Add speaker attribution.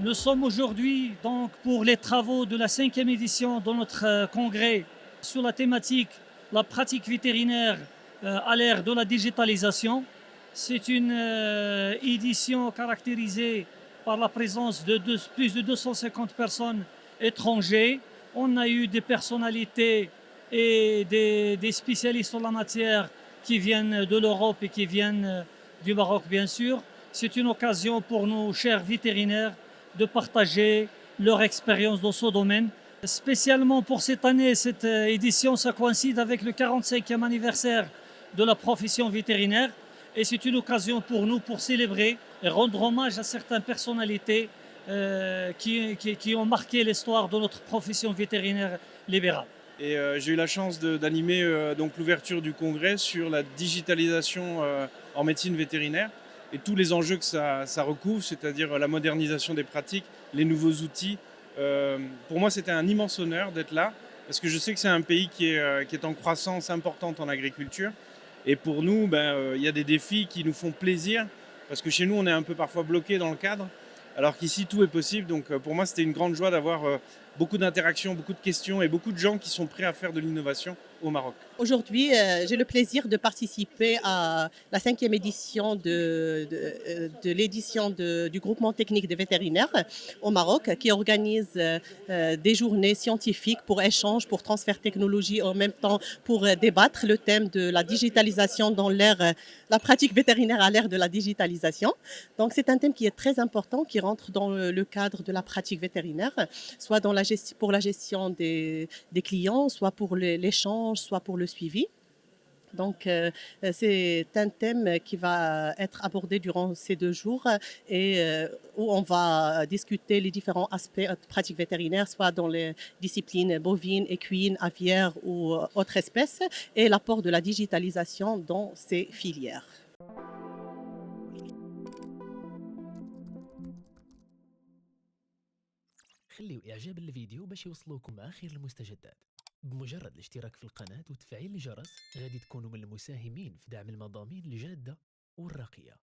Speaker 1: Nous sommes aujourd'hui donc pour les travaux de la cinquième édition de notre congrès sur la thématique la pratique vétérinaire à l'ère de la digitalisation. C'est une édition caractérisée par la présence de plus de 250 personnes étrangères. On a eu des personnalités et des spécialistes en la matière qui viennent de l'Europe et qui viennent du Maroc, bien sûr. C'est une occasion pour nos chers vétérinaires de partager leur expérience dans ce domaine. Spécialement pour cette année, cette édition, ça coïncide avec le 45e anniversaire de la profession vétérinaire et c'est une occasion pour nous pour célébrer et rendre hommage à certaines personnalités qui ont marqué l'histoire de notre profession vétérinaire libérale.
Speaker 2: Et j'ai eu la chance d'animer donc l'ouverture du congrès sur la digitalisation en médecine vétérinaire et tous les enjeux que ça recouvre, c'est-à-dire la modernisation des pratiques, les nouveaux outils. Pour moi, c'était un immense honneur d'être là parce que je sais que c'est un pays qui est en croissance importante en agriculture. Et pour nous, il y a des défis qui nous font plaisir parce que chez nous, on est un peu parfois bloqué dans le cadre, alors qu'ici, tout est possible. Donc pour moi, c'était une grande joie d'avoir beaucoup d'interactions, beaucoup de questions et beaucoup de gens qui sont prêts à faire de l'innovation au Maroc.
Speaker 3: Aujourd'hui, j'ai le plaisir de participer à la cinquième édition de l'édition du groupement technique des vétérinaires au Maroc, qui organise des journées scientifiques pour échange, pour transfert technologie, en même temps pour débattre le thème de la digitalisation dans l'ère, la pratique vétérinaire à l'ère de la digitalisation. Donc c'est un thème qui est très important, qui rentre dans le cadre de la pratique vétérinaire, soit dans pour la gestion des clients, soit pour l'échange, soit pour le suivi. Donc, c'est un thème qui va être abordé durant ces 2 jours et où on va discuter les différents aspects de pratique vétérinaire, soit dans les disciplines bovines, équines, aviaires ou autres espèces, et l'apport de la digitalisation dans ces filières.
Speaker 4: خليوا إعجاب الفيديو باش يوصلوكم آخر المستجدات. بمجرد الاشتراك في القناة وتفعيل الجرس غادي تكونوا من المساهمين في دعم المضامين الجادة والراقية.